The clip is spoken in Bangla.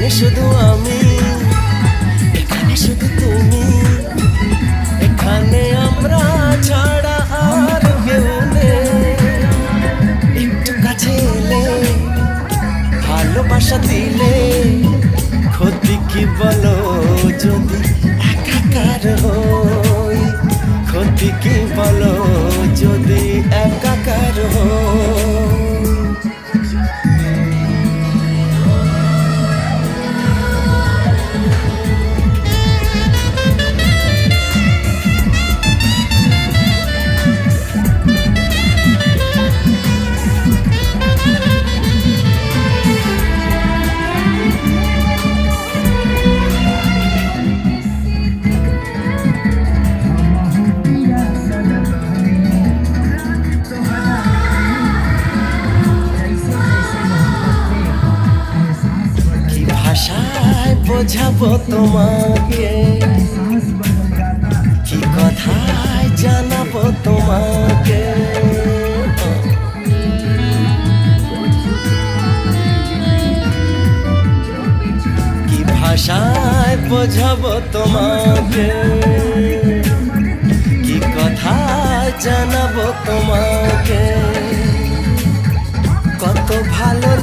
এখানে শুধু আমি, এখানে শুধু তুমি, এখানে আমরা ছাড়া আর কেউ নেই। একটু কাছে এলে, ভালোবাসা দিলে, ক্ষতি কি বলো যদি একাকার হই, ক্ষতি কি বলো যদি একাকার হই। ভাষায় বোঝাবো তোমাকে, কি কথায় জানাবো তোমাকে। কি ভাষায় বোঝাবো তোমাকে।